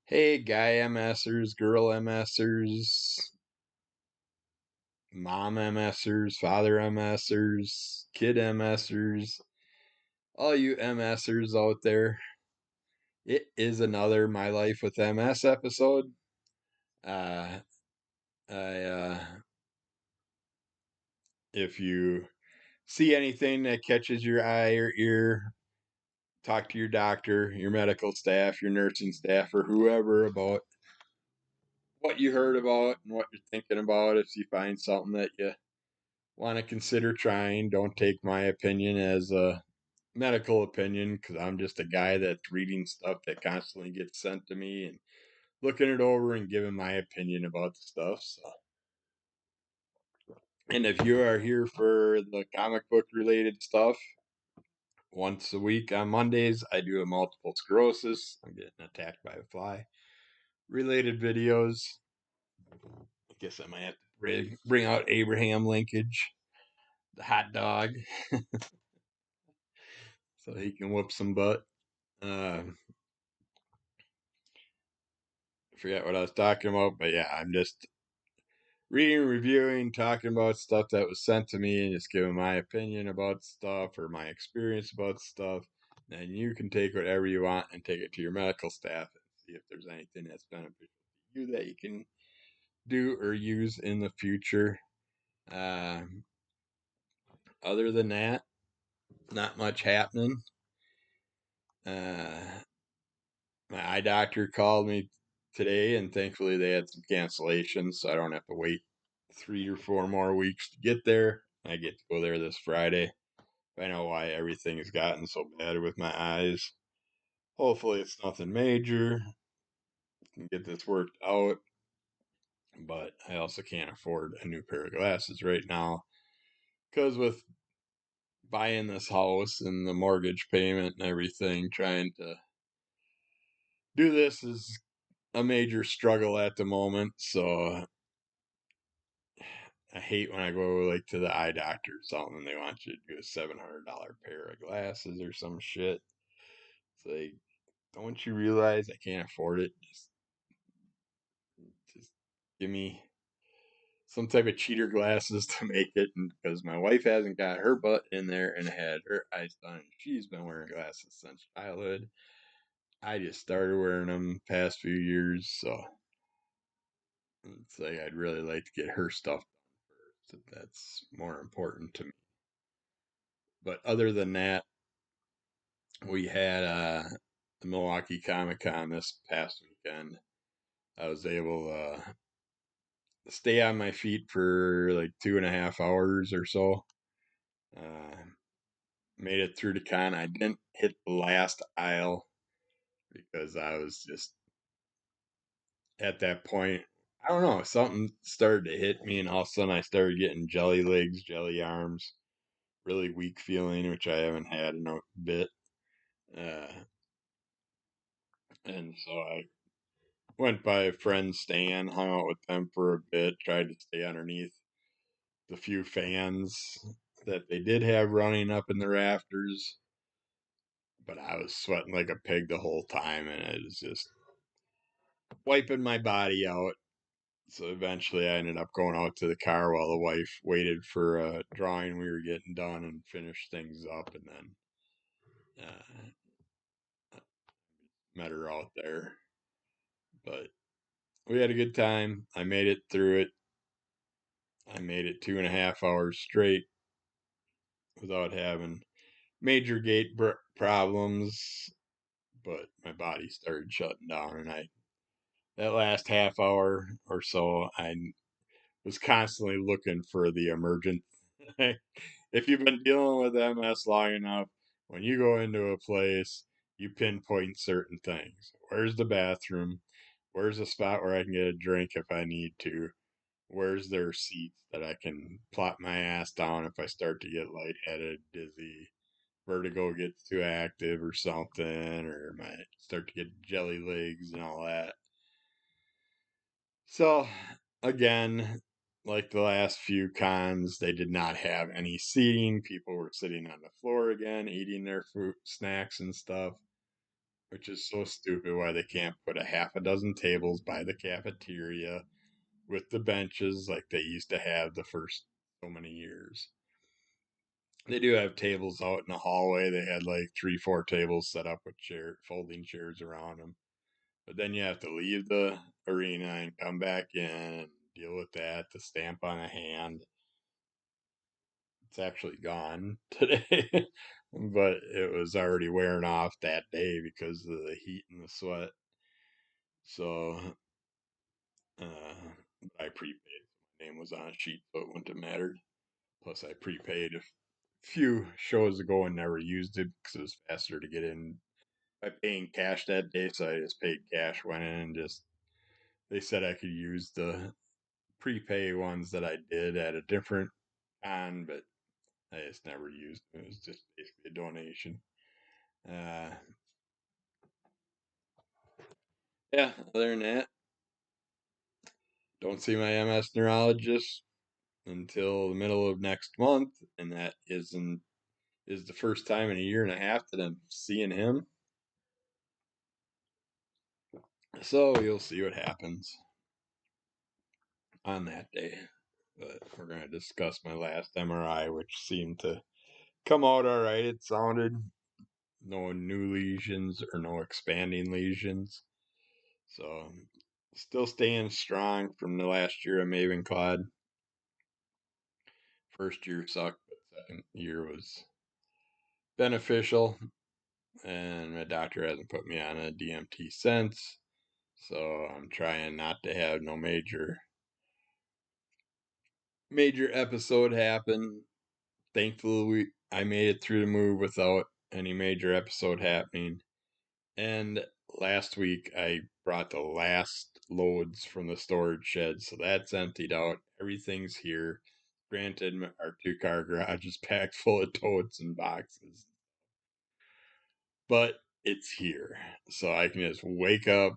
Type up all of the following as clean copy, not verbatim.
Hey, guy MSers, girl MSers, mom MSers, father MSers, kid MSers, all you MSers out there. It is another My Life with MS episode. Uh, I if you see anything that catches your eye or ear, talk to your doctor, your medical staff, your nursing staff, or whoever about what you heard about and what you're thinking about. If you find something that you want to consider trying, don't take my opinion as a medical opinion because I'm just a guy that's reading stuff that constantly gets sent to me and looking it over and giving my opinion about the stuff. So, and if you are here for the comic book related stuff, once a week on Mondays, I do a multiple sclerosis. I'm getting attacked by a fly related videos. I guess I might have to bring out Abraham linkage, the hot dog, so he can whoop some butt. I forget what I was talking about, but yeah, I'm just reading, reviewing, talking about stuff that was sent to me, and just giving my opinion about stuff or my experience about stuff. And you can take whatever you want and take it to your medical staff and see if there's anything that's beneficial to you that you can do or use in the future. Um, Other than that, not much happening. Uh, my eye doctor called me today, and thankfully they had some cancellations, so I don't have to wait 3 or 4 more weeks to get there. I get to go there this Friday. I know why everything has gotten so bad with my eyes. Hopefully, it's nothing major. Can get this worked out. But I also can't afford a new pair of glasses right now because with buying this house and the mortgage payment and everything, trying to do this is a major struggle at the moment. So I hate when I go like to the eye doctor or something and they want you to do a $700 pair of glasses or some shit. It's like, don't you realize I can't afford it? Just give me some type of cheater glasses to make it. And because my wife hasn't got her butt in there and had her eyes done, she's been wearing glasses since childhood. I just started wearing them past few years, so it's like I'd really like to get her stuff done first. That's more important to me. But other than that, we had the Milwaukee Comic Con this past weekend. I was able to stay on my feet for like 2.5 hours or so. Uh, Made it through the con. I didn't hit the last aisle because I was just at that point. I don't know. Something started to hit me, and all of a sudden I started getting jelly legs, jelly arms, really weak feeling, which I haven't had in a bit. Uh, and so I went by a friend's stand, hung out with them for a bit, tried to stay underneath the few fans that they did have running up in the rafters, but I was sweating like a pig the whole time, and it was just wiping my body out. So eventually, I ended up going out to the car while the wife waited for a drawing we were getting done and finished things up, and then met her out there. But we had a good time. I made it through it. I made it 2.5 hours straight without having major gait problems, but my body started shutting down, and I that last half hour or so, I was constantly looking for the emergent. If you've been dealing with MS long enough, when you go into a place, you pinpoint certain things. Where's the bathroom? Where's a spot where I can get a drink if I need to? Where's their seats that I can plop my ass down if I start to get lightheaded, dizzy, vertigo gets too active or something, or might start to get jelly legs and all that. So, again, like the last few cons, they did not have any seating. People were sitting on the floor again, eating their fruit, snacks, and stuff. which is so stupid why they can't put a half a dozen tables by the cafeteria with the benches like they used to have the first so many years. They do have tables out in the hallway. They had like three, four tables set up with folding chairs around them. But then you have to leave the arena and come back in and deal with that, the stamp on a hand. It's actually gone today, but it was already wearing off that day because of the heat and the sweat. So I prepaid. My name was on a sheet, so it wouldn't have mattered. Plus, I prepaid a few shows ago and never used it because it was faster to get in by paying cash that day. So I just paid cash, went in, and just they said I could use the prepay ones that I did at a different con, but I just never used them. It was just basically a donation. Uh, yeah, other than that, don't see my MS neurologist until the middle of next month, and that is the first time in a year and a half that I'm seeing him. So you'll see what happens on that day. But we're going to discuss my last MRI, which seemed to come out all right. It sounded no new lesions or no expanding lesions. So still staying strong from the last year of Mavenclad. First year sucked, but second year was beneficial. And my doctor hasn't put me on a DMT since. So I'm trying not to have no major episode happen. Thankfully, I made it through the move without any major episode happening. And last week, I brought the last loads from the storage shed, so that's emptied out. Everything's here. Granted, our 2-car garage is packed full of totes and boxes, but it's here. So I can just wake up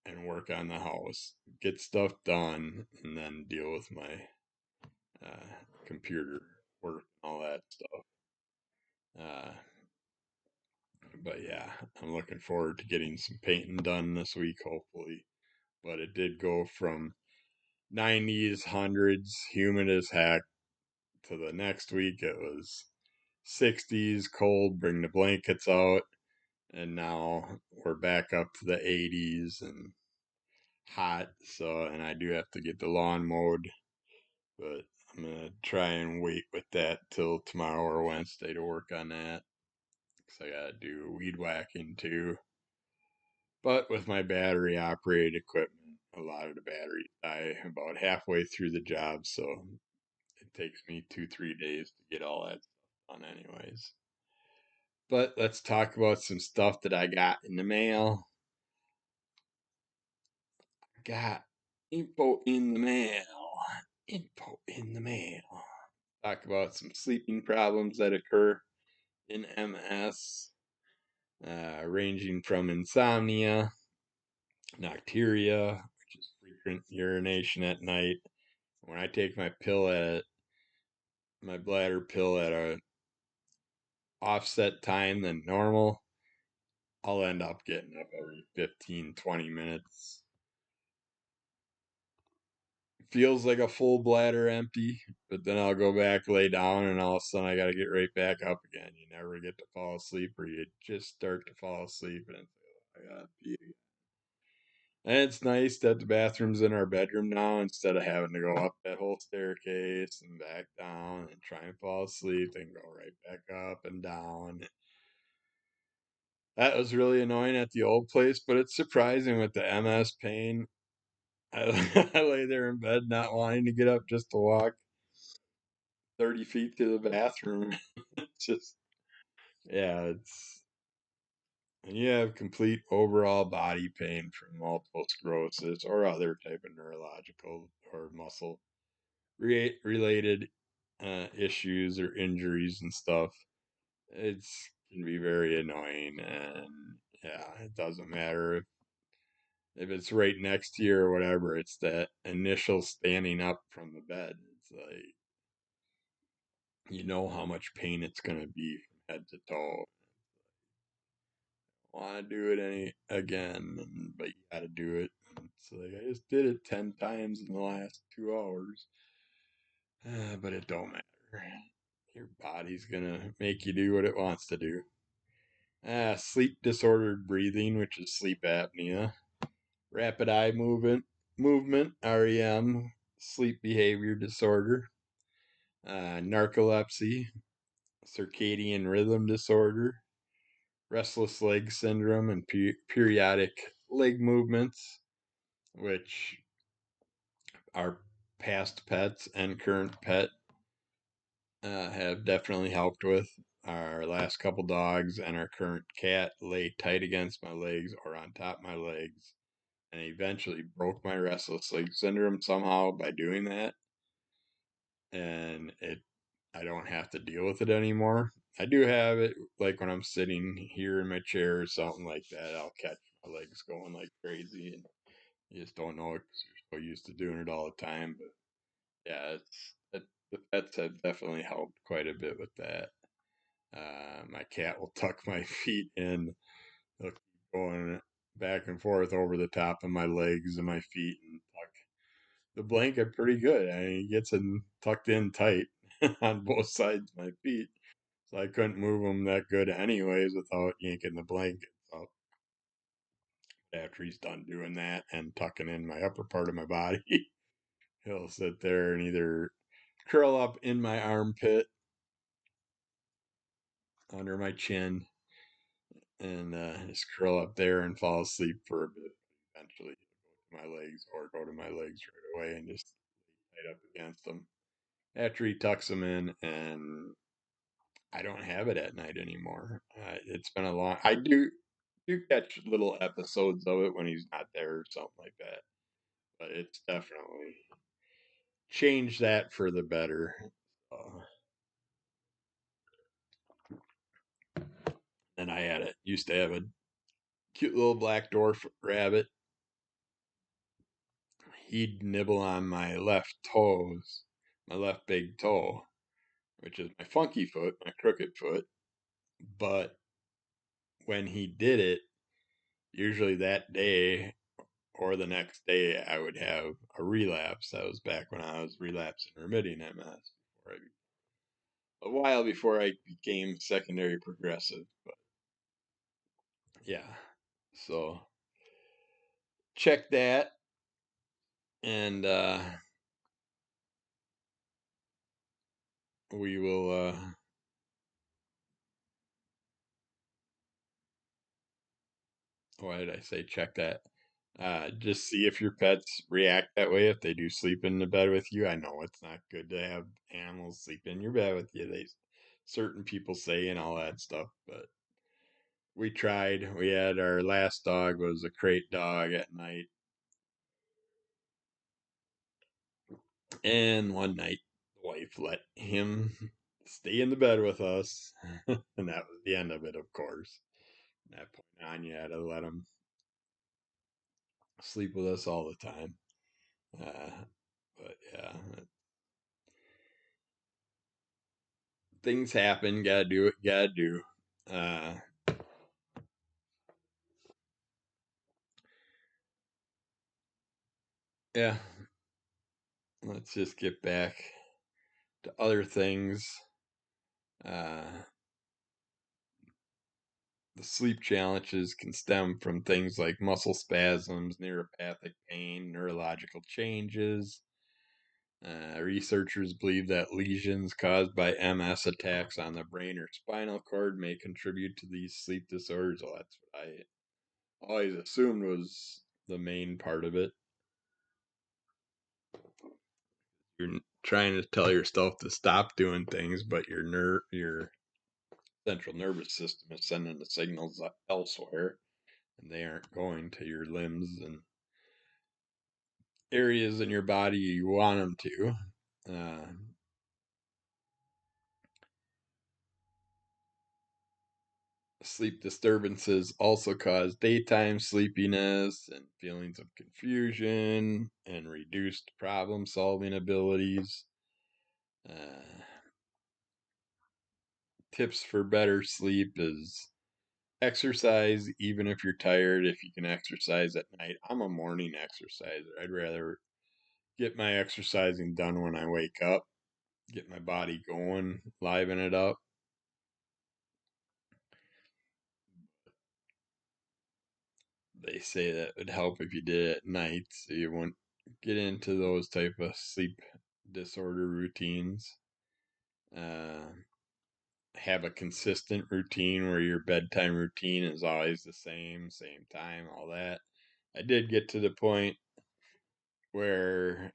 and work on the house, get stuff done, and then deal with my uh, computer work and all that stuff. Uh, but yeah, I'm looking forward to getting some painting done this week, hopefully. But it did go from 90s, hundreds, humid as heck, to the next week it was 60s, cold, bring the blankets out, and now we're back up to the 80s and hot. So, and I do have to get the lawn mowed, but I'm gonna try and wait with that till tomorrow or Wednesday to work on that. Cause I gotta do weed whacking too. But with my battery operated equipment, a lot of the batteries die about halfway through the job, so it takes me 2, 3 days to get all that stuff done, anyways. But let's talk about some stuff that I got in the mail. Got info in the mail. Info in the mail. Talk about some sleeping problems that occur in MS, ranging from insomnia, nocturia, which is frequent urination at night. When I take my bladder pill at a offset time than normal, I'll end up getting up every 15, 20 minutes. Feels like a full bladder empty, but then I'll go back, lay down, and all of a sudden I got to get right back up again. You never get to fall asleep, or you just start to fall asleep, and it's like, oh, I gotta pee. And it's nice that the bathroom's in our bedroom now instead of having to go up that whole staircase and back down and try and fall asleep and go right back up and down. That was really annoying at the old place, but it's surprising with the MS pain. I, I lay there in bed not wanting to get up just to walk 30 feet to the bathroom. It's just, yeah, it's, and you have complete overall body pain from multiple sclerosis or other type of neurological or muscle related issues or injuries and stuff. It's can be very annoying, and yeah, it doesn't matter if it's right next to you or whatever. It's that initial standing up from the bed. It's like you know how much pain it's going to be from head to toe. want to do it any again, but you got to do it. It's like I just did it 10 times in the last 2 hours, but it don't matter. Your body's gonna make you do what it wants to do. Sleep disordered breathing, which is sleep apnea. Rapid eye movement, REM, sleep behavior disorder. Narcolepsy, circadian rhythm disorder, restless leg syndrome, and periodic leg movements, which our past pets and current pet have definitely helped with. Our last couple dogs and our current cat lay tight against my legs or on top of my legs, and eventually broke my restless leg syndrome somehow by doing that. And I don't have to deal with it anymore. I do have it like when I'm sitting here in my chair or something like that. I'll catch my legs going like crazy, and you just don't know it because you're so used to doing it all the time. But yeah, the pets have definitely helped quite a bit with that. My cat will tuck my feet in, they'll keep going back and forth over the top of my legs and my feet, and tuck the blanket pretty good. I mean, he gets it tucked in tight on both sides of my feet. So I couldn't move them that good anyways without yanking the blanket. So after he's done doing that and tucking in my upper part of my body, he'll sit there and either curl up in my armpit under my chin and just curl up there and fall asleep for a bit. Eventually, he'll go to my legs or go to my legs right away and just lay up against them. After he tucks them in, and I don't have it at night anymore. It's been a long. I do catch little episodes of it when he's not there or something like that, but it's definitely changed that for the better. And I used to have a cute little black dwarf rabbit. He'd nibble on my left toes, my left big toe, which is my funky foot, my crooked foot. But when he did it, usually that day or the next day, I would have a relapse. That was back when I was relapsing remitting MS, a while before I became secondary progressive. But yeah, so check that, and we will. Why did I say check that? Just see if your pets react that way if they do sleep in the bed with you. I know it's not good to have animals sleep in your bed with you. They certain people say and all that stuff, but we tried. We had our last dog was a crate dog at night, and one night the wife let him stay in the bed with us, and that was the end of it. Of course, from that point on, you had to let him sleep with us all the time. But yeah, things happen. Gotta do what you gotta do. Uh, yeah, let's just get back to other things. Uh, the sleep challenges can stem from things like muscle spasms, neuropathic pain, neurological changes. Researchers believe that lesions caused by MS attacks on the brain or spinal cord may contribute to these sleep disorders. Well, that's what I always assumed was the main part of it. You're trying to tell yourself to stop doing things, but your central nervous system is sending the signals elsewhere, and they aren't going to your limbs and areas in your body you want them to. Uh, Sleep disturbances also cause daytime sleepiness and feelings of confusion and reduced problem solving abilities. Uh, Tips for better sleep is exercise even if you're tired. If you can exercise at night, I'm a morning exerciser. I'd rather get my exercising done when I wake up, get my body going, liven it up. They say that would help if you did it at night, so you won't get into those type of sleep disorder routines. Uh, have a consistent routine where your bedtime routine is always the same time, all that. I did get to the point where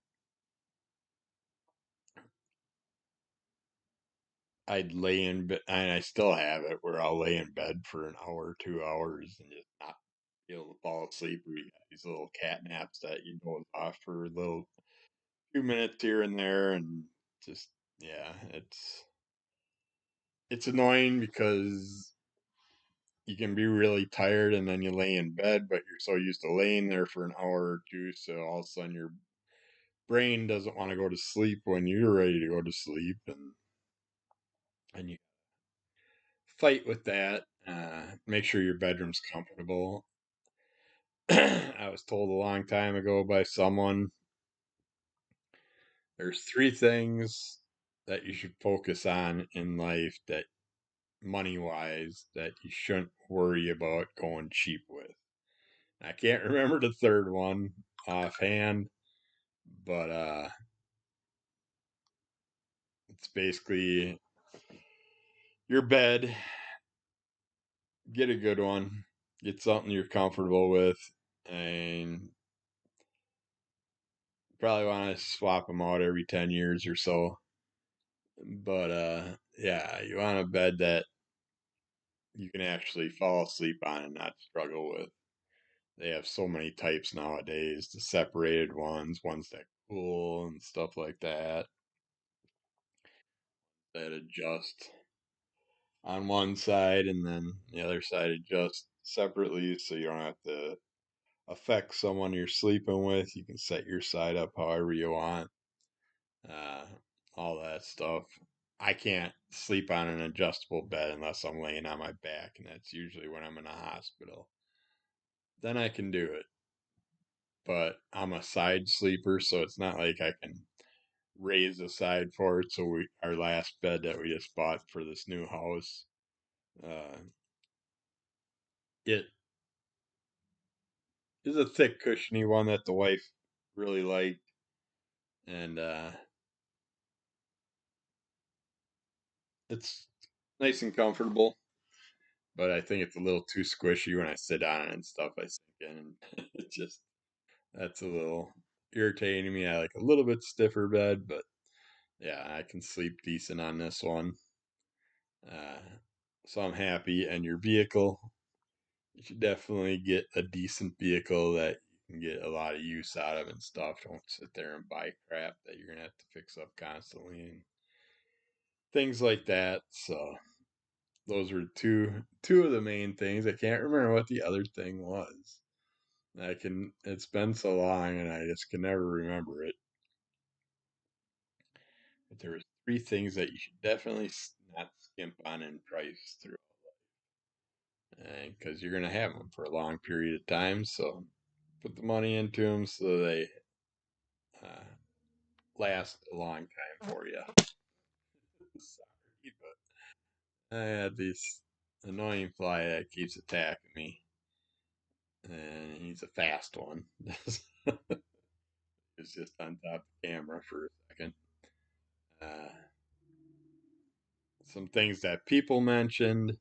I'd lay in bed, and I still have it, where I'll lay in bed for an hour, 2 hours, and just not be able to fall asleep. We got these little cat naps that you doze off for a little few minutes here and there, and just yeah, it's annoying because you can be really tired and then you lay in bed, but you're so used to laying there for an hour or two, so all of a sudden your brain doesn't want to go to sleep when you're ready to go to sleep, and you fight with that. Make sure your bedroom's comfortable. I was told a long time ago by someone, there's three things that you should focus on in life, that money wise, that you shouldn't worry about going cheap with. I can't remember the third one offhand, but it's basically your bed. Get a good one. Get something you're comfortable with, and probably want to swap them out every 10 years or so. But yeah, you want a bed that you can actually fall asleep on and not struggle with. They have so many types nowadays, the separated ones that cool and stuff like that, that adjust on one side and then the other side adjusts separately, so you don't have to affect someone you're sleeping with. You can set your side up however you want, uh, all that stuff. I can't sleep on an adjustable bed unless I'm laying on my back, and that's usually when I'm in a hospital. Then I can do it. But I'm a side sleeper, so it's not like I can raise the side for it. So our last bed that we just bought for this new house, uh, it is a thick, cushiony one that the wife really liked, and it's nice and comfortable. But I think it's a little too squishy when I sit on it and stuff. I sink in, and it just that's a little irritating to me. I like a little bit stiffer bed, but yeah, I can sleep decent on this one. Uh, so I'm happy. And your vehicle, you should definitely get a decent vehicle that you can get a lot of use out of and stuff. Don't sit there and buy crap that you're gonna have to fix up constantly and things like that. So those were two of the main things. I can't remember what the other thing was. It's been so long and I just can never remember it. But there was three things that you should definitely not skimp on in price through, because you're gonna have them for a long period of time. So put the money into them so they uh, last a long time for you. Sorry, but I had this annoying fly that keeps attacking me, and he's a fast one. It's just on top of the camera for a second. Uh, some things that people mentioned.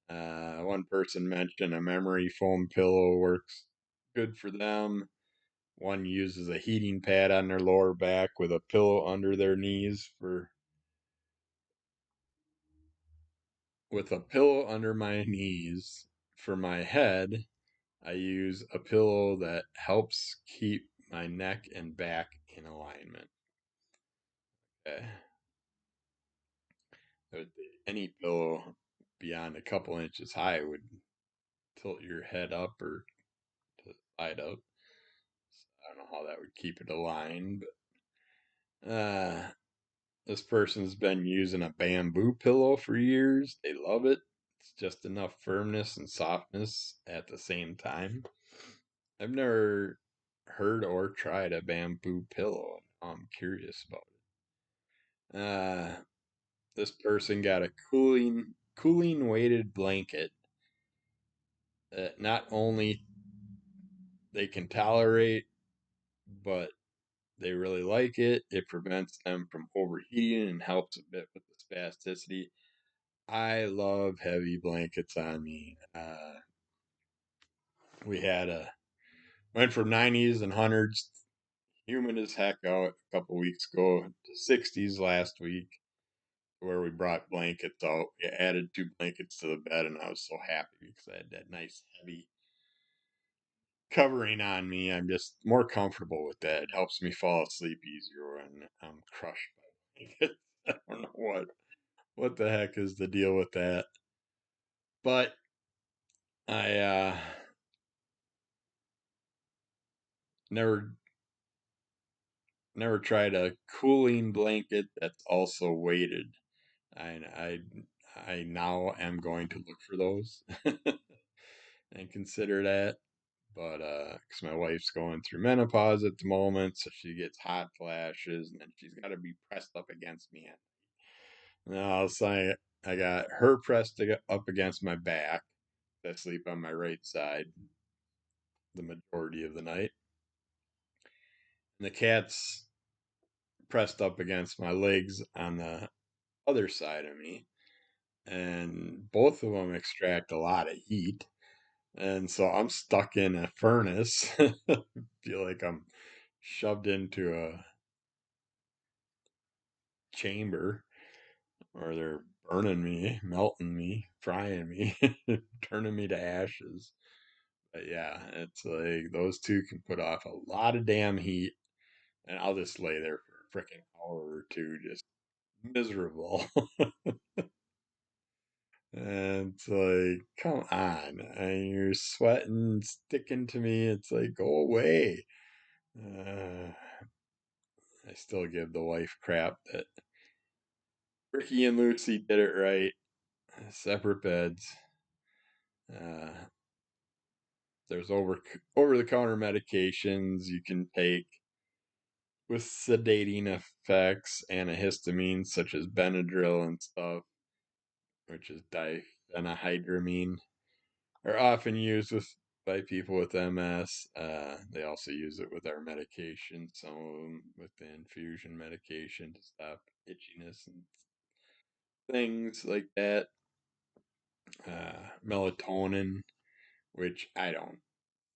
One person mentioned a memory foam pillow works good for them. One uses a heating pad on their lower back with a pillow under their knees for with a pillow under my knees for my head. I use a pillow that helps keep my neck and back in alignment. Okay. Any pillow beyond a couple inches high would tilt your head up or to the side up. I don't know how that would keep it aligned, but this person's been using a bamboo pillow for years. They love it. It's just enough firmness and softness at the same time. I've never heard or tried a bamboo pillow. I'm curious about it. This person got a cooling weighted blanket that not only they can tolerate, but they really like it. It prevents them from overheating and helps a bit with the spasticity. I love heavy blankets on me. We had a went from 90s and hundreds, humid as heck out a couple weeks ago, to 60s last week, where we brought blankets out. We added two blankets to the bed, and I was so happy because I had that nice heavy covering on me. I'm just more comfortable with that. It helps me fall asleep easier when I'm crushed by blankets. I don't know what the heck is the deal with that, but I never tried a cooling blanket that's also weighted. I I now am going to look for those and consider that. But because my wife's going through menopause at the moment, so she gets hot flashes, and then she's got to be pressed up against me. Now I'll say I got her pressed up against my back. I sleep on my right side the majority of the night, and the cat's pressed up against my legs on the other side of me, and both of them extract a lot of heat. And so I'm stuck in a furnace. Feel like I'm shoved into a chamber, or they're burning me, melting me, frying me, turning me to ashes. But yeah, it's like those two can put off a lot of damn heat, and I'll just lay there for a freaking hour or two, just miserable. And it's like, come on, and you're sweating, sticking to me. It's like, go away. Uh, I still give the wife crap that Ricky and Lucy did it right. Separate beds. Uh, there's over the counter medications you can take with sedating effects, antihistamines such as Benadryl and stuff, which is diphenhydramine, are often used by people with MS. They also use it with our medication, some of them with the infusion medication to stop itchiness and things like that. Melatonin, which I don't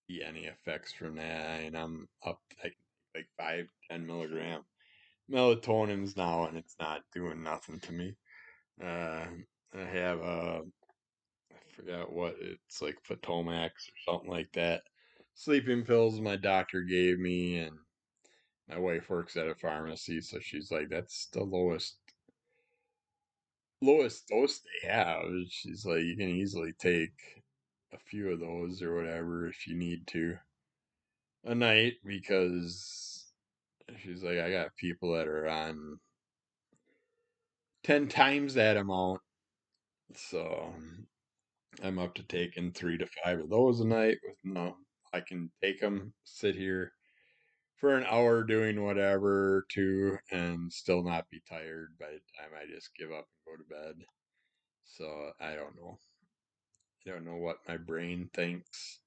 see any effects from that, and I'm up like 5-10 milligram melatonin's now, and it's not doing nothing to me. Uh, I have I forgot what it's like, Photomax or something like that. Sleeping pills my doctor gave me, and my wife works at a pharmacy, so she's like, "That's the lowest dose they have." She's like, "You can easily take a few of those or whatever if you need to a night," because she's like, "I got people that are on 10 times that amount." So I'm up to taking 3 to 5 of those a night with no, I can take them, sit here for an hour doing whatever too, and still not be tired by the time I just give up and go to bed. So I don't know. I don't know what my brain thinks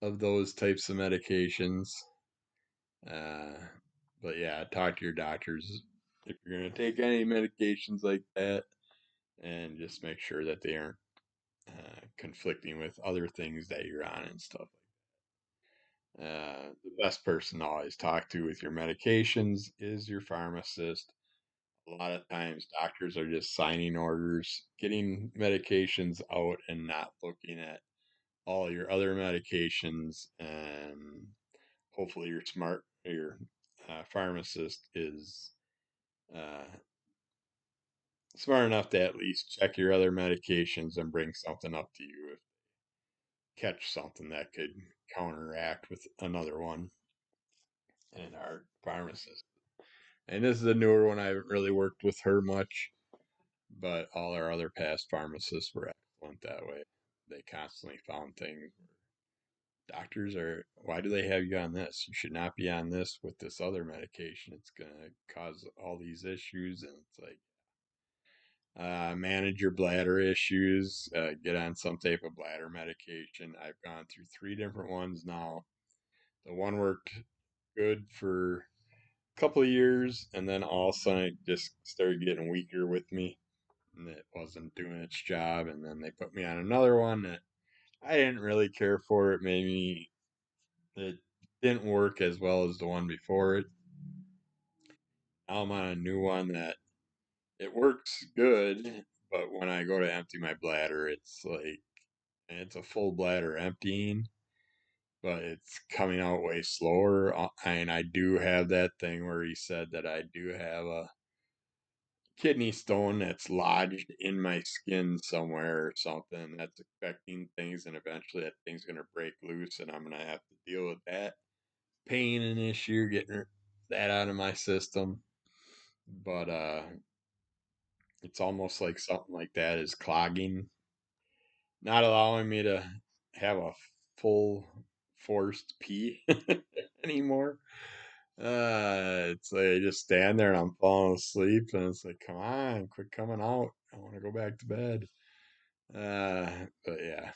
of those types of medications. Uh, but yeah, talk to your doctors if you're going to take any medications like that, and just make sure that they aren't conflicting with other things that you're on and stuff. The best person to always talk to with your medications is your pharmacist. A lot of times, doctors are just signing orders, getting medications out, and not looking at all your other medications. And hopefully, your pharmacist is uh, smart enough to at least check your other medications and bring something up to you if catch something that could counteract with another one. And our pharmacist, and this is a newer one, I haven't really worked with her much, but all our other past pharmacists were excellent. went that way. They constantly found things. Doctors are, why do they have you on this? You should not be on this with this other medication. It's going to cause all these issues. And it's like, manage your bladder issues, get on some type of bladder medication. I've gone through three different ones now. The one worked good for a couple of years, and then all of a sudden it just started getting weaker with me, and it wasn't doing its job. And then they put me on another one that I didn't really care for. It didn't work as well as the one before it. Now I'm on a new one that it works good, but when I go to empty my bladder, it's like, and it's a full bladder emptying, but it's coming out way slower. And I do have that thing where he said that I do have a kidney stone that's lodged in my skin somewhere or something that's affecting things, and eventually that thing's going to break loose, and I'm going to have to deal with that pain and issue getting that out of my system. But it's almost like something like that is clogging, not allowing me to have a full forced pee anymore. It's like I just stand there and I'm falling asleep, and it's like, come on, quit coming out. I want to go back to bed. But yeah,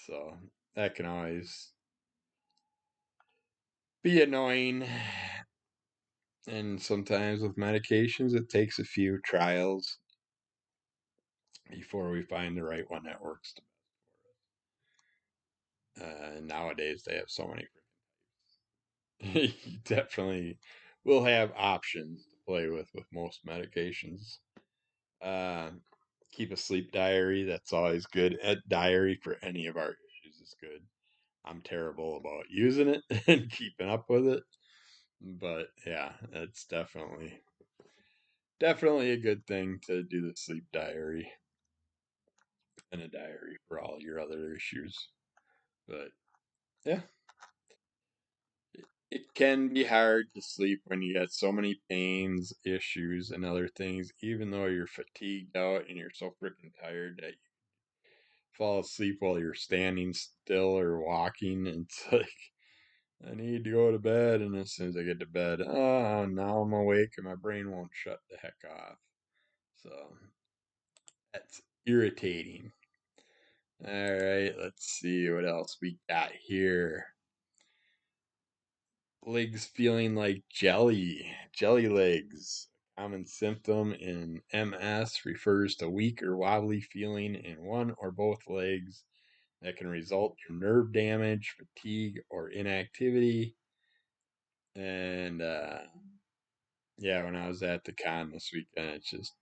so that can always be annoying. And sometimes with medications, it takes a few trials before we find the right one that works. Nowadays, they have so many. You definitely will have options to play with most medications. Uh, Keep a sleep diary. That's always good. A diary for any of our issues is good. I'm terrible about using it and keeping up with it, but yeah, it's definitely a good thing to do the sleep diary and a diary for all your other issues. But yeah, it can be hard to sleep when you got so many pains, issues, and other things, even though you're fatigued out and you're so freaking tired that you fall asleep while you're standing still or walking. It's like, I need to go to bed. And as soon as I get to bed, oh, now I'm awake and my brain won't shut the heck off. So that's irritating. All right, let's see what else we got here. Legs feeling like jelly legs. Common symptom in MS refers to weak or wobbly feeling in one or both legs that can result from nerve damage, fatigue, or inactivity. And yeah, when I was at the con this weekend, it's just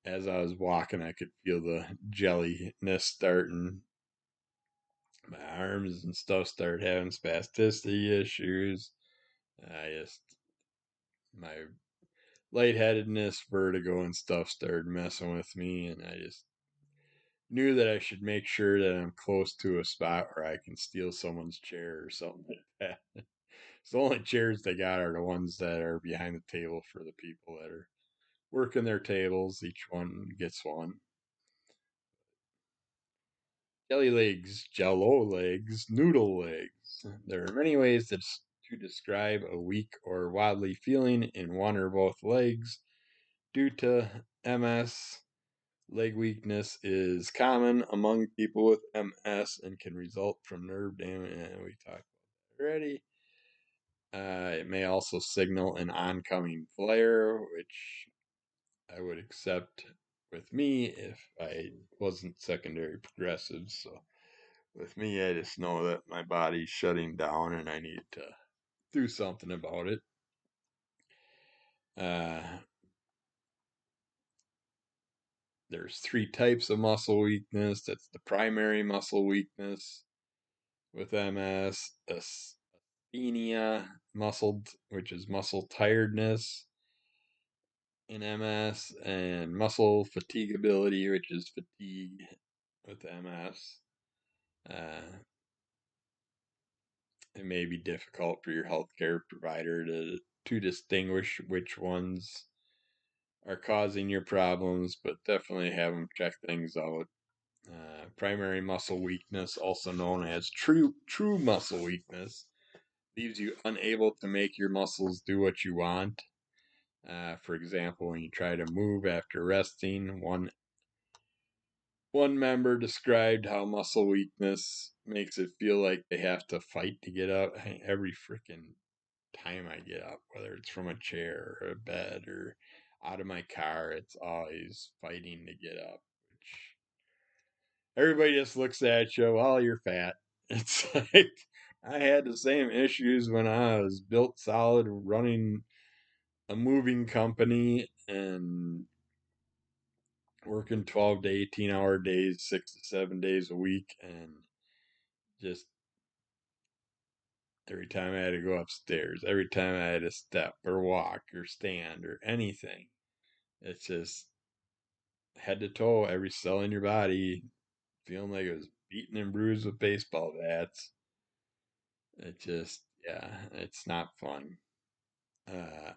as I was walking, I could feel the jelliness starting. My arms and stuff started having spasticity issues. I just my lightheadedness, vertigo, and stuff started messing with me, and I just knew that I should make sure that I'm close to a spot where I can steal someone's chair or something like that. So the only chairs they got are the ones that are behind the table for the people that are working their tables. Each one gets one. Jelly legs, jello legs, noodle legs. There are many ways to describe a weak or wobbly feeling in one or both legs. Due to MS, leg weakness is common among people with MS and can result from nerve damage. And we talked about that already. It may also signal an oncoming flare, which I would accept with me if I wasn't secondary progressive. So with me, I just know that my body's shutting down and I need to do something about it. Uh, there's three types of muscle weakness. That's the primary muscle weakness with MS, asthenia, which is muscle tiredness in MS, and muscle fatigability, which is fatigue with MS. It may be difficult for your healthcare provider to distinguish which ones are causing your problems, but definitely have them check things out. Primary muscle weakness, also known as true muscle weakness, leaves you unable to make your muscles do what you want. For example, when you try to move after resting, one member described how muscle weakness makes it feel like they have to fight to get up. Every freaking time I get up, whether it's from a chair or a bed or out of my car, it's always fighting to get up. Which everybody just looks at you, well, you're fat. It's like I had the same issues when I was built solid running a moving company and working 12 to 18-hour days, 6 to 7 days a week, and just every time I had to go upstairs, every time I had to step or walk or stand or anything, it's just head to toe, every cell in your body feeling like it was beaten and bruised with baseball bats. It just, yeah, it's not fun. Uh,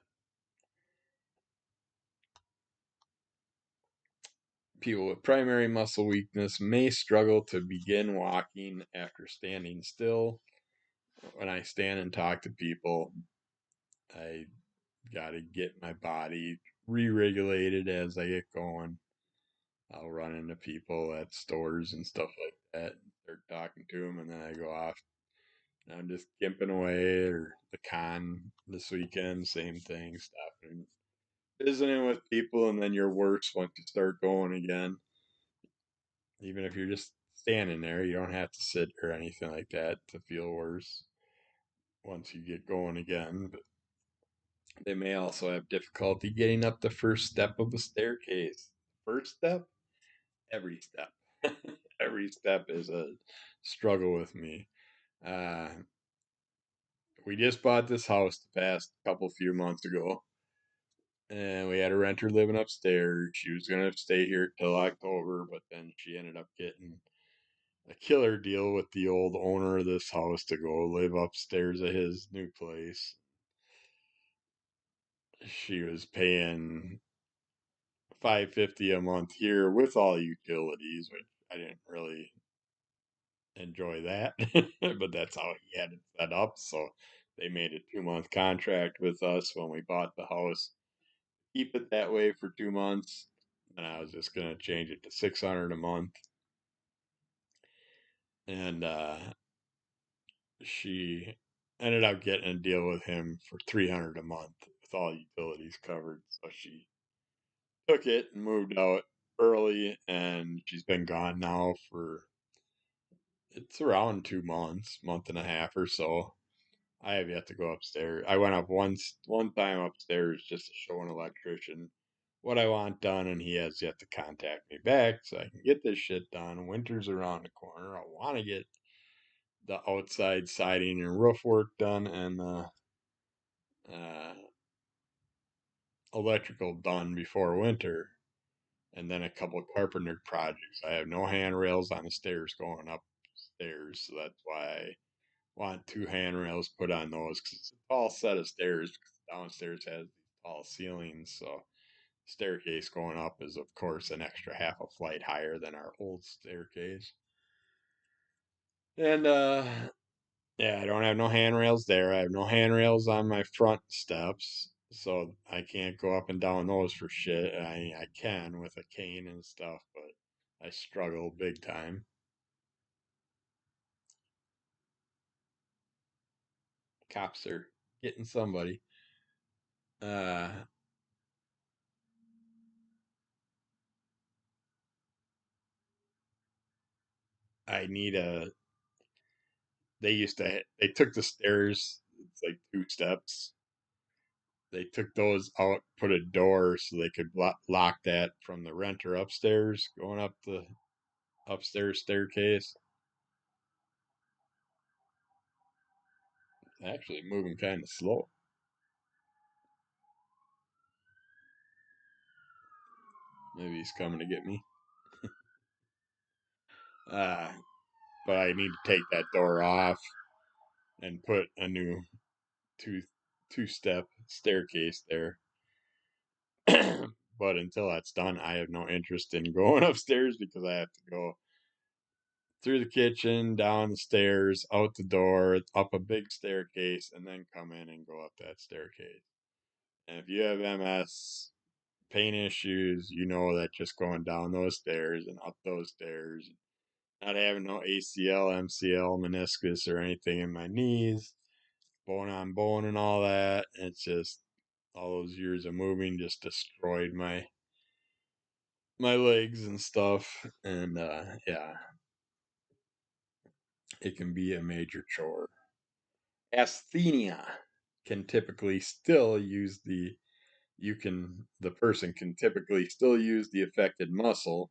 People with primary muscle weakness may struggle to begin walking after standing still. When I stand and talk to people, I got to get my body re-regulated as I get going. I'll run into people at stores and stuff like that. Start talking to them, and then I go off. I'm just gimping away, or the con this weekend, same thing. Stopping, visiting with people, and then you're worse once you start going again. Even if you're just standing there, you don't have to sit or anything like that to feel worse once you get going again. But they may also have difficulty getting up the first step of the staircase. First step? Every step. Every step is a struggle with me. Uh, we just bought this house the past few months ago, and we had a renter living upstairs. She was gonna stay here till October, but then she ended up getting a killer deal with the old owner of this house to go live upstairs at his new place. She was paying $550 a month here with all utilities, which I didn't really enjoy that, but that's how he had it set up. So they made a 2 month contract with us when we bought the house. Keep it that way for 2 months, and I was just gonna change it to 600 a month. And she ended up getting a deal with him for 300 a month with all utilities covered. So she took it and moved out early, and she's been gone now for it's around 2 months, month and a half or so. I have yet to go upstairs. I went up one time upstairs just to show an electrician what I want done, and he has yet to contact me back so I can get this shit done. Winter's around the corner. I want to get the outside siding and roof work done and the uh, electrical done before winter, and then a couple of carpenter projects. I have no handrails on the stairs going upstairs, so that's why I want two handrails put on those because it's a tall set of stairs. Downstairs has tall ceilings, so staircase going up is of course an extra half a flight higher than our old staircase. And yeah, I don't have no handrails there. I have no handrails on my front steps, so I can't go up and down those for shit. I can with a cane and stuff, but I struggle big time. Cops are getting somebody. Uh, I need a. They took the stairs. It's like 2 steps. They took those out, put a door so they could lock that from the renter upstairs going up the upstairs staircase. Actually moving kind of slow. Maybe he's coming to get me. Uh, but I need to take that door off and put a new two two step staircase there. But until that's done, I have no interest in going upstairs because I have to go through the kitchen, down the stairs, out the door, up a big staircase, and then come in and go up that staircase. And if you have MS, pain issues, you know that just going down those stairs and up those stairs, not having no ACL, MCL, meniscus, or anything in my knees, bone on bone and all that, it's just all those years of moving just destroyed my legs and stuff. And yeah, it can be a major chore. Asthenia can typically still use the person can typically still use the affected muscle,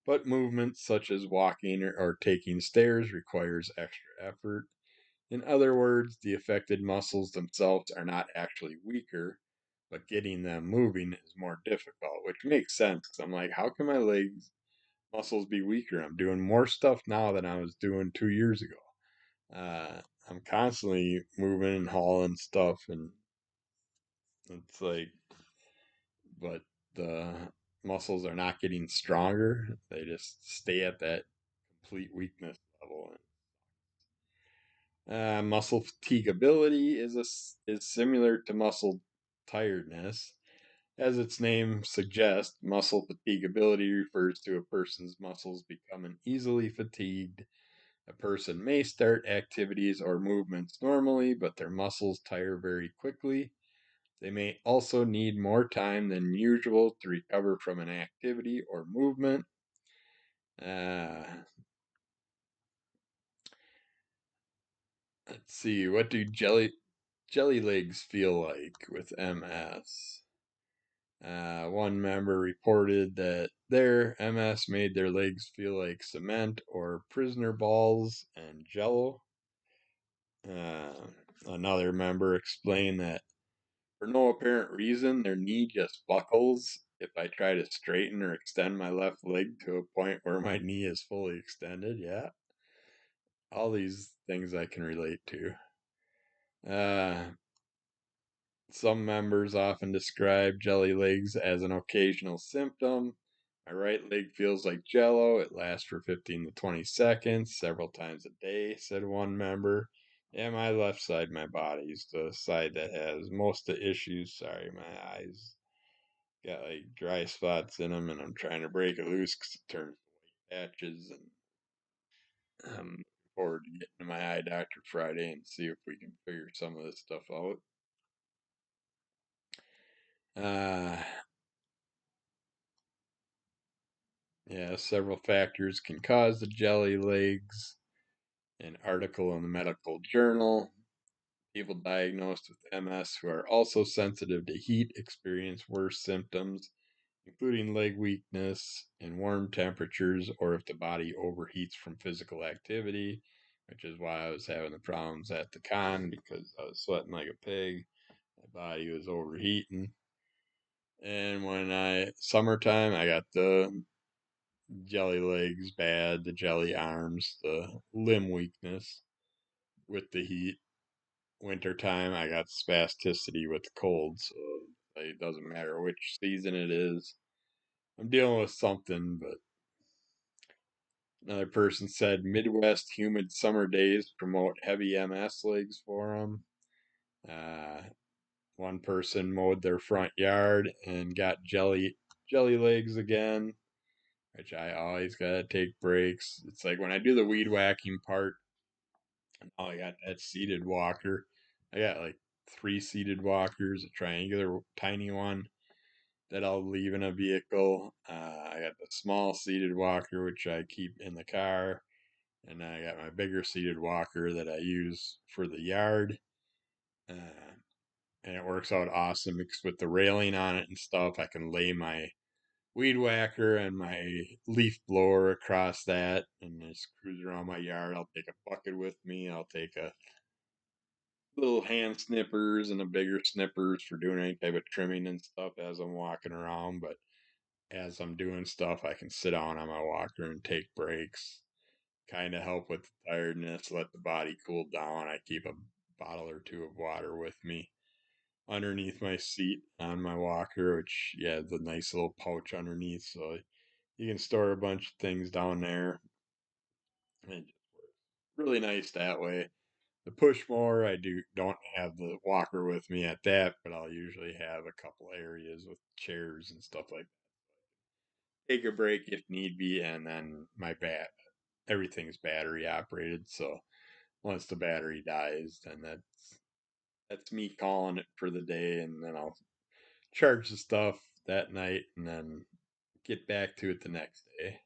but movements such as walking or taking stairs requires extra effort. In other words, the affected muscles themselves are not actually weaker, but getting them moving is more difficult, which makes sense. 'Cause I'm like, how can my legs muscles be weaker? I'm doing more stuff now than I was doing 2 years ago. I'm constantly moving and hauling stuff, and it's like, but the muscles are not getting stronger. They just stay at that complete weakness level. Muscle fatigability is similar to muscle tiredness. As its name suggests, muscle fatigability refers to a person's muscles becoming easily fatigued. A person may start activities or movements normally, but their muscles tire very quickly. They may also need more time than usual to recover from an activity or movement. Uh, let's see, what do jelly legs feel like with MS? One member reported that their MS made their legs feel like cement or prisoner balls and jello. Uh, Another member explained that for no apparent reason, their knee just buckles if I try to straighten or extend my left leg to a point where my knee is fully extended. Yeah, all these things I can relate to. Uh, some members often describe jelly legs as an occasional symptom. My right leg feels like jello. It lasts for 15 to 20 seconds, several times a day, said one member. Yeah, my left side, my body is the side that has most of the issues. Sorry, my eyes got like dry spots in them, and I'm trying to break it loose because it turns white patches. And I'm looking forward to getting to my eye doctor Friday and see if we can figure some of this stuff out. Uh, yeah, several factors can cause the jelly legs. An article in the medical journal. People diagnosed with MS who are also sensitive to heat experience worse symptoms, including leg weakness in warm temperatures or if the body overheats from physical activity, which is why I was having the problems at the con because I was sweating like a pig. My body was overheating. And summertime, I got the jelly legs bad, the jelly arms, the limb weakness with the heat. Wintertime, I got spasticity with the cold, so it doesn't matter which season it is. I'm dealing with something, but another person said Midwest humid summer days promote heavy MS legs for them. Uh, One person mowed their front yard and got jelly legs again, which I always gotta take breaks. It's like when I do the weed whacking part, oh, I got that seated walker. I got like 3 seated walkers, a triangular tiny one that I'll leave in a vehicle. I got the small seated walker, which I keep in the car. And I got my bigger seated walker that I use for the yard. And it works out awesome because with the railing on it and stuff, I can lay my weed whacker and my leaf blower across that and just cruise around my yard. I'll take a bucket with me. I'll take a little hand snippers and a bigger snippers for doing any type of trimming and stuff as I'm walking around. But as I'm doing stuff, I can sit down on my walker and take breaks, kind of help with the tiredness, let the body cool down. I keep a bottle or two of water with me. underneath my seat on my walker, which, yeah, the nice little pouch underneath, so you can store a bunch of things down there. And really nice that way. The push mower, I don't have the walker with me at that, but I'll usually have a couple areas with chairs and stuff like that. Take a break if need be, and then everything's battery operated, so once the battery dies, then that's me calling it for the day, and then I'll charge the stuff that night and then get back to it the next day.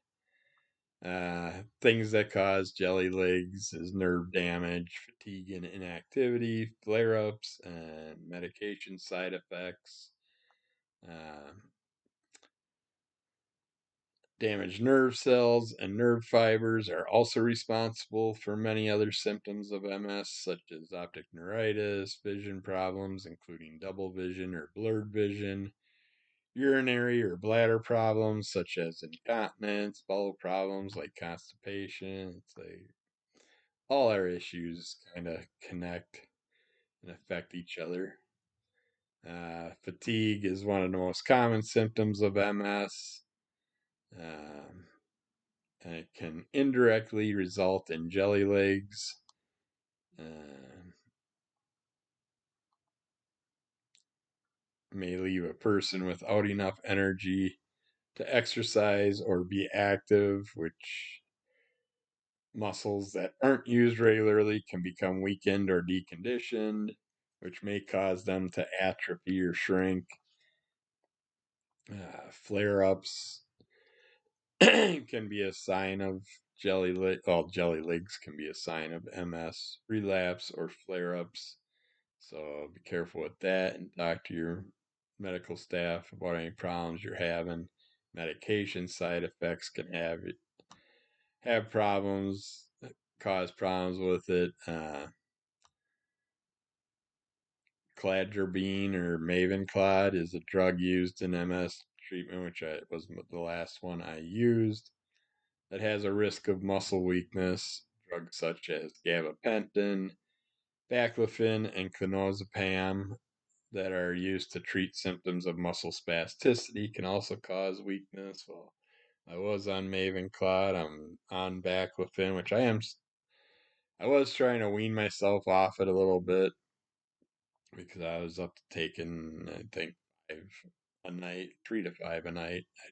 Things that cause jelly legs is nerve damage, fatigue and inactivity, flare ups, and medication side effects. Uh, Damaged nerve cells and nerve fibers are also responsible for many other symptoms of MS, such as optic neuritis, vision problems, including double vision or blurred vision, urinary or bladder problems such as incontinence, bowel problems like constipation. It's like all our issues kind of connect and affect each other. Fatigue is one of the most common symptoms of MS, um, and it can indirectly result in jelly legs. Uh, may leave a person without enough energy to exercise or be active, which muscles that aren't used regularly can become weakened or deconditioned, which may cause them to atrophy or shrink. Flare ups can be a sign of jelly legs can be a sign of MS, relapse, or flare ups. So be careful with that and talk to your medical staff about any problems you're having. Medication side effects can have problems, cause problems with it. Cladribine or Mavenclad is a drug used in MS treatment, which was the last one I used, that has a risk of muscle weakness. Drugs such as gabapentin, baclofen, and clonazepam that are used to treat symptoms of muscle spasticity can also cause weakness. Well, I was on Mavenclad. I'm on baclofen, which I am. I was trying to wean myself off it a little bit because I was up to taking, I think, 5 a night, 3 to 5 a night. I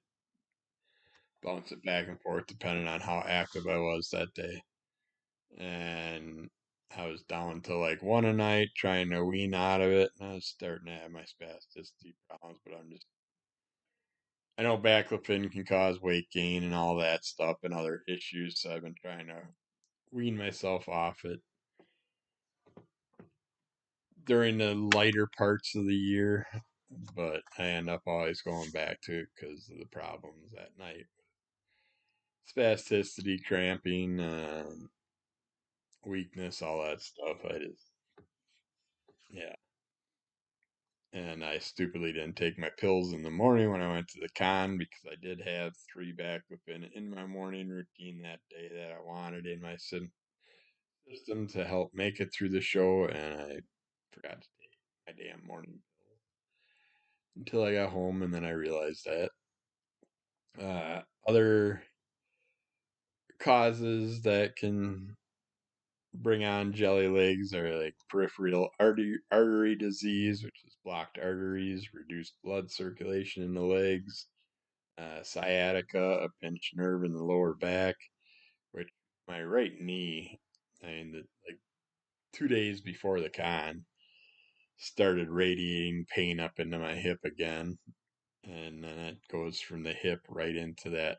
bounce it back and forth depending on how active I was that day. And I was down to like 1 a night, trying to wean out of it, and I was starting to have my spasticity problems. But I know baclofen can cause weight gain and all that stuff and other issues, so I've been trying to wean myself off it during the lighter parts of the year, but I end up always going back to it because of the problems at night. Spasticity, cramping, weakness, all that stuff. Yeah. And I stupidly didn't take my pills in the morning when I went to the con because I did have 3 baclofen in my morning routine that day that I wanted in my system to help make it through the show, and I forgot to take my damn morning pill until I got home, and then I realized that. Other causes that can bring on jelly legs are like peripheral artery disease, which is blocked arteries, reduced blood circulation in the legs, sciatica, a pinched nerve in the lower back, which my right knee, like 2 days before the con, started radiating pain up into my hip again. And then it goes from the hip right into that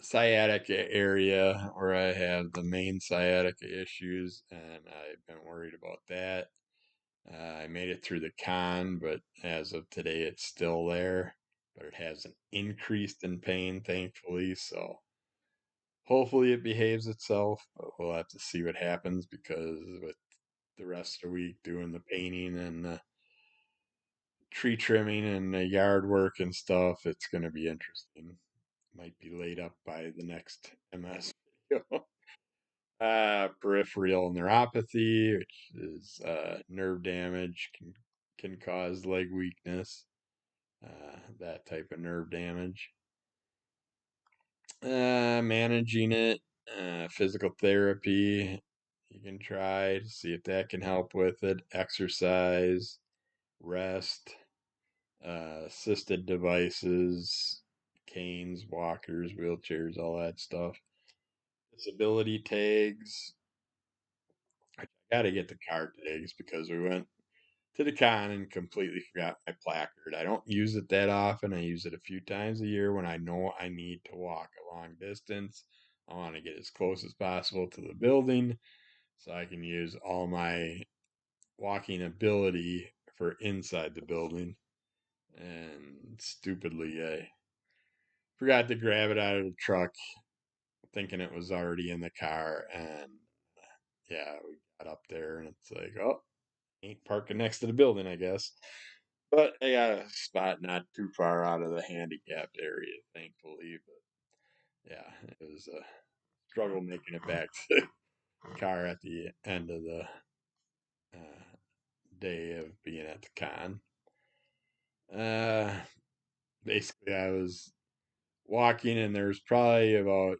sciatica area where I have the main sciatica issues, and I've been worried about that. I made it through the con, but as of today, it's still there, but it hasn't increased in pain, thankfully. So hopefully it behaves itself, but we'll have to see what happens because with the rest of the week doing the painting and the tree trimming and the yard work and stuff, it's going to be interesting. Might be laid up by the next MS video. Peripheral neuropathy, which is nerve damage, can cause leg weakness. That type of nerve damage. Managing it, physical therapy. You can try to see if that can help with it. Exercise, rest, assisted devices, canes, walkers, wheelchairs, all that stuff. Disability tags. I got to get the car tags because we went to the con and completely forgot my placard. I don't use it that often. I use it a few times a year when I know I need to walk a long distance. I want to get as close as possible to the building so I can use all my walking ability for inside the building. And stupidly, I forgot to grab it out of the truck, thinking it was already in the car. And yeah, we got up there and it's like, oh, ain't parking next to the building, I guess. But I got a spot not too far out of the handicapped area, thankfully. But yeah, it was a struggle making it back to the car at the end of the uh, day of being at the con. Uh, Basically, I was walking, and there was probably about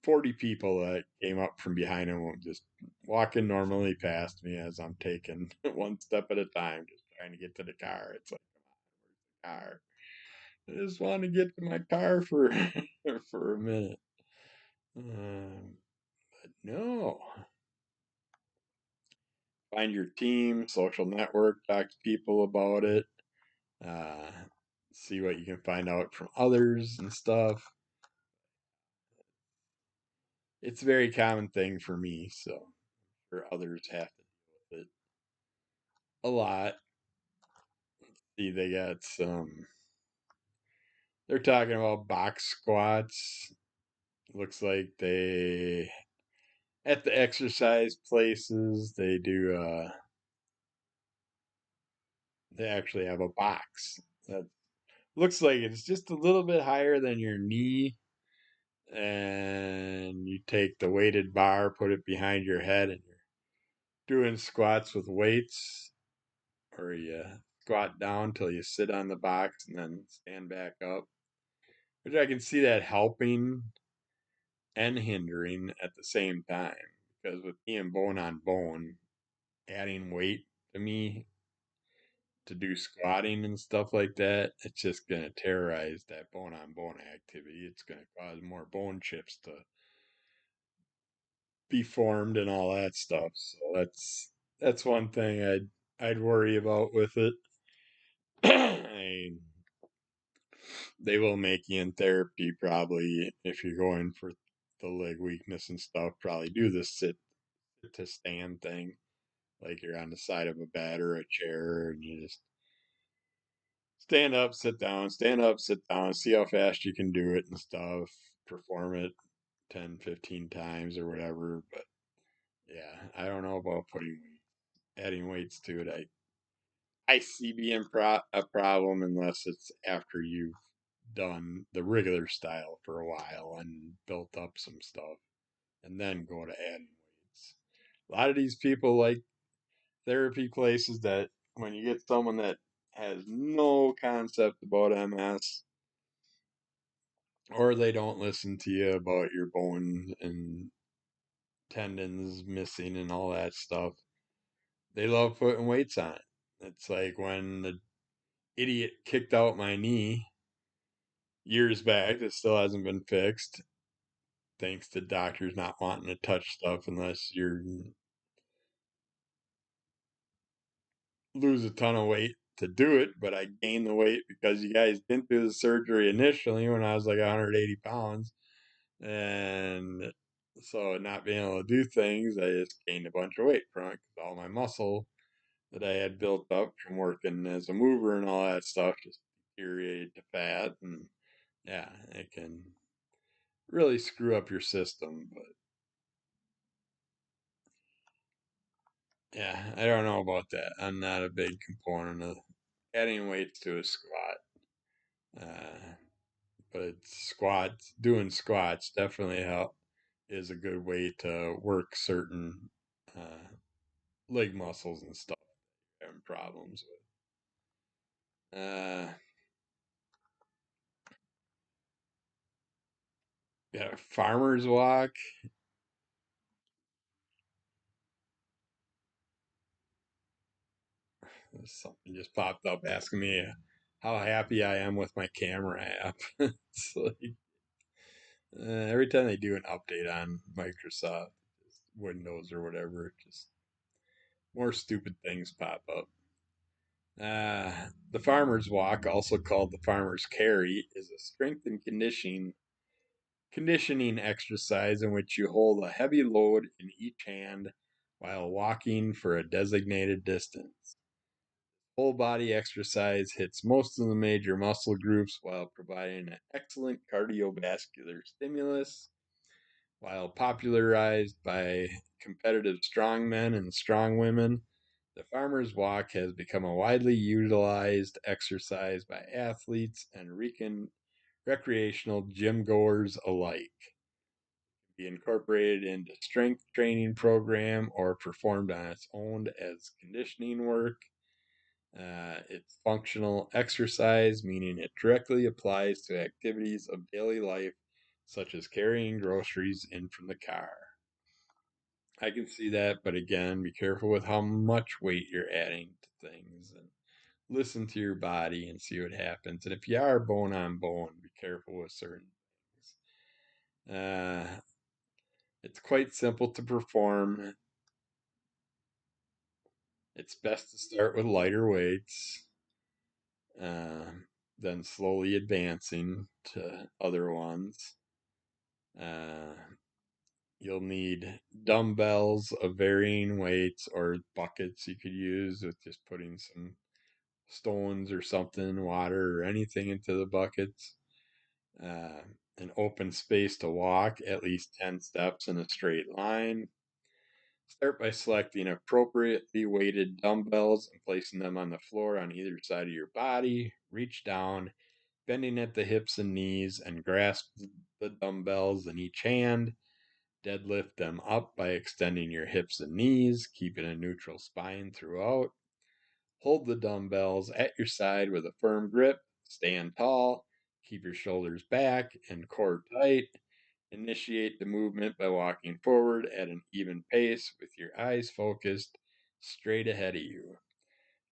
40 people that came up from behind him, just walking normally past me as I'm taking one step at a time, just trying to get to the car. It's like, car. I just want to get to my car for for a minute. But no, find your team, social network, talk to people about it, uh, see what you can find out from others and stuff. It's a very common thing for me, so for others have to deal with it a lot. See, they got some. They're talking about box squats. Looks like they at the exercise places they do. They actually have a box that looks like it's just a little bit higher than your knee, and you take the weighted bar, put it behind your head, and you're doing squats with weights, or you squat down till you sit on the box and then stand back up. Which I can see that helping and hindering at the same time. Because with being bone on bone, adding weight to me to do squatting and stuff like that, it's just going to terrorize that bone on bone activity. It's going to cause more bone chips to be formed and all that stuff. So that's one thing I'd worry about with it. I, they will make you in therapy probably if you're going for the leg weakness and stuff. Probably do the sit to stand thing, like you're on the side of a bed or a chair, and you just stand up, sit down, see how fast you can do it and stuff. Perform it 10, 15 times or whatever. But yeah, I don't know about adding weights to it. I see being a problem unless it's after you've done the regular style for a while and built up some stuff and then go to adding weights. A lot of these people like therapy places that when you get someone that has no concept about MS or they don't listen to you about your bones and tendons missing and all that stuff, they love putting weights on it. It's like when the idiot kicked out my knee years back that still hasn't been fixed, thanks to doctors not wanting to touch stuff unless you lose a ton of weight to do it. But I gained the weight because you guys didn't do the surgery initially when I was like 180 pounds. And so not being able to do things, I just gained a bunch of weight from it because all my muscle that I had built up from working as a mover and all that stuff just deteriorated to fat. And yeah, it can really screw up your system. But yeah, I don't know about that. I'm not a big component of adding weights to a squat. Uh, but doing squats definitely is a good way to work certain uh, leg muscles and stuff having problems with. Got a farmer's walk. Something just popped up asking me how happy I am with my camera app. It's like every time they do an update on Microsoft Windows or whatever, just more stupid things pop up. The farmer's walk, also called the farmer's carry, is a strength and conditioning exercise in which you hold a heavy load in each hand while walking for a designated distance. Whole body exercise hits most of the major muscle groups while providing an excellent cardiovascular stimulus. While popularized by competitive strongmen and strongwomen, the farmer's walk has become a widely utilized exercise by athletes and recreational gym goers alike. Be incorporated into strength training program or performed on its own as conditioning work. It's functional exercise, meaning it directly applies to activities of daily life, such as carrying groceries in from the car. I can see that, but again, be careful with how much weight you're adding to things and listen to your body and see what happens. And if you are bone on bone, be careful with certain things. It's quite simple to perform. It's best to start with lighter weights, uh, then slowly advancing to other ones. Uh, you'll need dumbbells of varying weights or buckets you could use with just putting some stones or something, water or anything into the buckets. Uh, an open space to walk at least 10 steps in a straight line. Start by selecting appropriately weighted dumbbells and placing them on the floor on either side of your body. Reach down, bending at the hips and knees, and grasp the dumbbells in each hand. Deadlift them up by extending your hips and knees, keeping a neutral spine throughout. Hold the dumbbells at your side with a firm grip. Stand tall. Keep your shoulders back and core tight. Initiate the movement by walking forward at an even pace with your eyes focused straight ahead of you.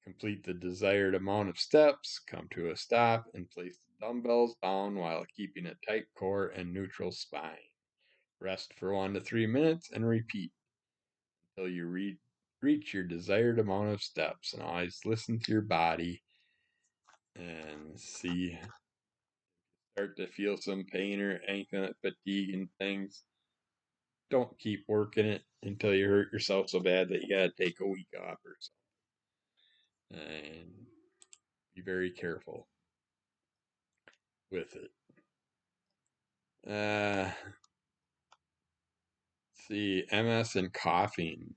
Complete the desired amount of steps, come to a stop, and place the dumbbells down while keeping a tight core and neutral spine. Rest for 1 to 3 minutes and repeat until you reach your desired amount of steps. And always listen to your body and see, start to feel some pain or anything like fatigue and things. Don't keep working it until you hurt yourself so bad that you gotta take a week off or something. And be very careful with it. Let's see, MS and coughing.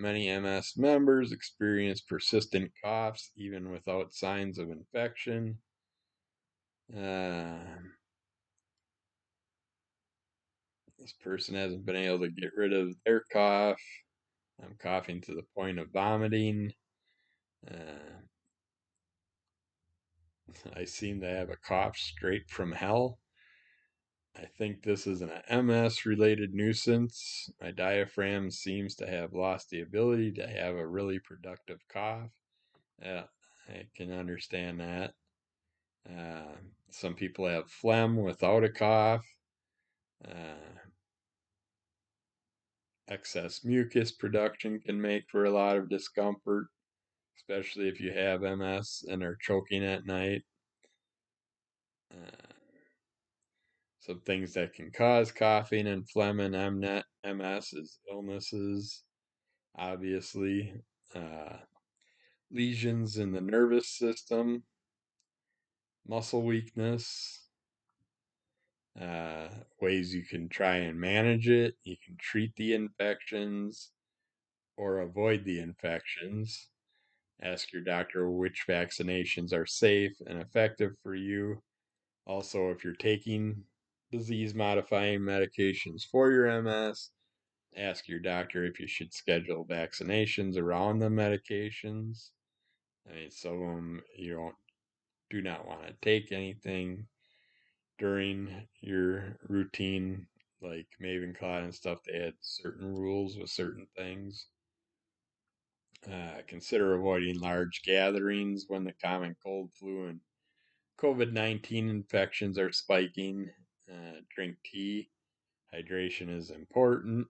Many MS members experience persistent coughs even without signs of infection. Uh, this person hasn't been able to get rid of their cough. I'm coughing to the point of vomiting. Uh, I seem to have a cough straight from hell. I think this is an MS related nuisance. My diaphragm seems to have lost the ability to have a really productive cough. Yeah, I can understand that. Some people have phlegm without a cough. Excess mucus production can make for a lot of discomfort, especially if you have MS and are choking at night. Uh, some things that can cause coughing and phlegm in MS is illnesses, obviously, uh, lesions in the nervous system, muscle weakness, ways you can try and manage it. You can treat the infections or avoid the infections. Ask your doctor which vaccinations are safe and effective for you. Also, if you're taking disease modifying medications for your MS, ask your doctor if you should schedule vaccinations around the medications. I mean, some of them you do not want to take anything during your routine, like Mavenclad and stuff. They had certain rules with certain things. Consider avoiding large gatherings when the common cold, flu, and COVID-19 infections are spiking. Drink tea. Hydration is important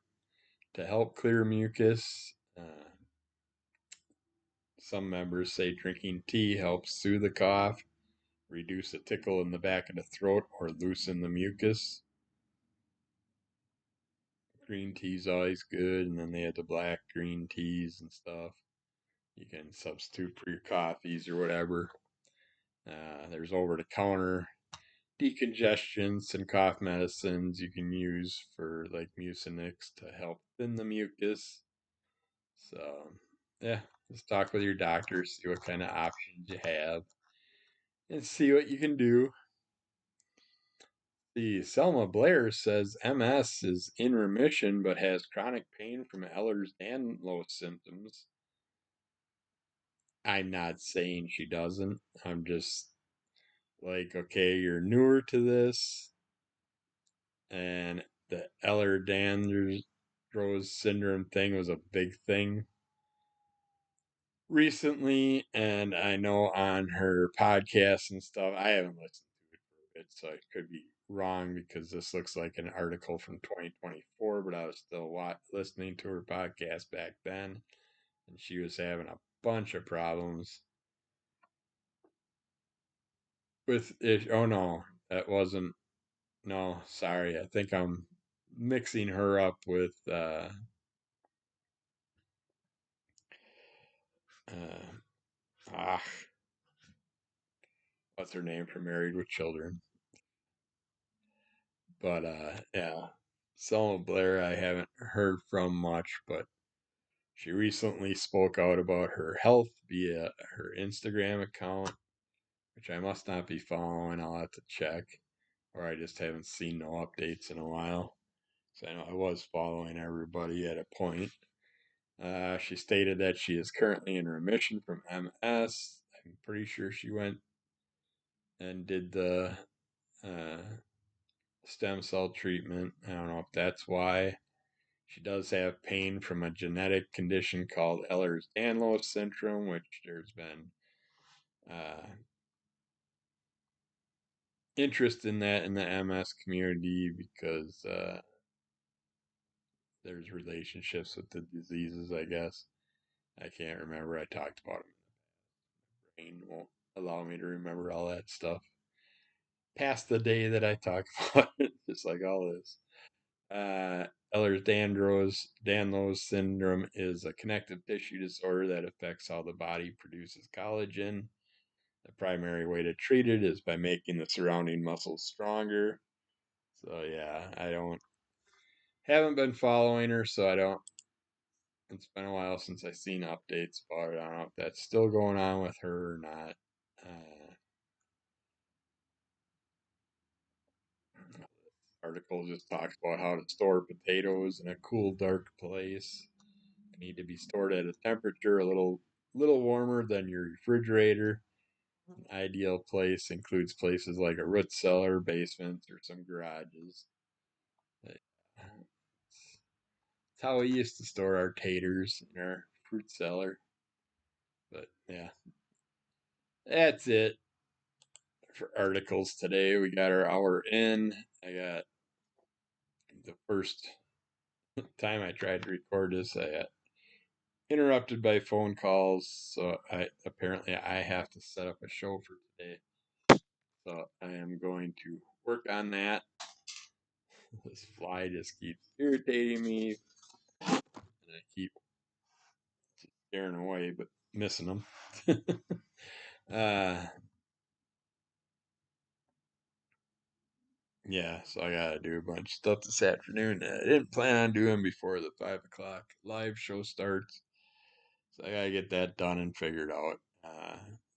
to help clear mucus. Some members say drinking tea helps soothe the cough, reduce a tickle in the back of the throat, or loosen the mucus. Green tea's always good, and then they had the black green teas and stuff. You can substitute for your coffees or whatever. There's over the counter decongestants and cough medicines you can use for like Mucinex to help thin the mucus. So, yeah, just talk with your doctor, see what kind of options you have, and see what you can do. The Selma Blair says MS is in remission but has chronic pain from Ehlers-Danlos symptoms. I'm not saying she doesn't. I'm just like, okay, you're newer to this, and the Ehlers-Danlos syndrome thing was a big thing recently, and I know on her podcast and stuff, I haven't listened to it for a bit, so I could be wrong because this looks like an article from 2024, but I was still listening to her podcast back then, and she was having a bunch of problems with it. Oh no, that wasn't. No, sorry. I think I'm mixing her up with uh ah what's her name from Married with Children. But yeah. Selma Blair I haven't heard from much, but she recently spoke out about her health via her Instagram account, which I must not be following. I'll have to check. Or I just haven't seen no updates in a while. So I know I was following everybody at a point. She stated that she is currently in remission from MS. I'm pretty sure she went and did the uh, stem cell treatment. I don't know if that's why. She does have pain from a genetic condition called Ehlers-Danlos syndrome, which there's been uh, interest in that in the MS community because there's relationships with the diseases, I guess. I can't remember. I talked about it. Brain won't allow me to remember all that stuff. Past the day that I talk about it, just like all this. Ehlers-Danlos syndrome is a connective tissue disorder that affects how the body produces collagen. The primary way to treat it is by making the surrounding muscles stronger. So yeah, I don't haven't been following her, so I don't. It's been a while since I've seen updates about it. I don't know if that's still going on with her or not. Article just talks about how to store potatoes in a cool, dark place. They need to be stored at a temperature a little warmer than your refrigerator. An ideal place includes places like a root cellar, basements, or some garages. It's how we used to store our taters in our fruit cellar. But yeah, that's it for articles today. We got our hour in. I got the first time I tried to record this, I got interrupted by phone calls, so I have to set up a show for today. So I am going to work on that. This fly just keeps irritating me, and I keep scaring away, but missing them. uh, yeah, so I gotta do a bunch of stuff this afternoon that I didn't plan on doing before the 5 o'clock live show starts. So I gotta get that done and figured out.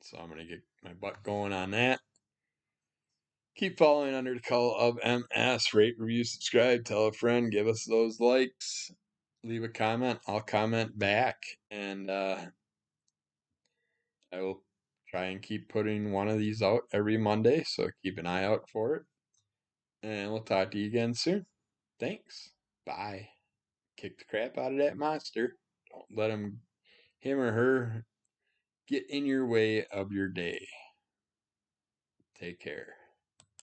So I'm gonna get my butt going on that. Keep following under the call of MS. Rate, review, subscribe, tell a friend, give us those likes, leave a comment. I'll comment back, and I will try and keep putting one of these out every Monday, so keep an eye out for it. And we'll talk to you again soon. Thanks. Bye. Kick the crap out of that monster. Don't let him or her get in your way of your day. Take care.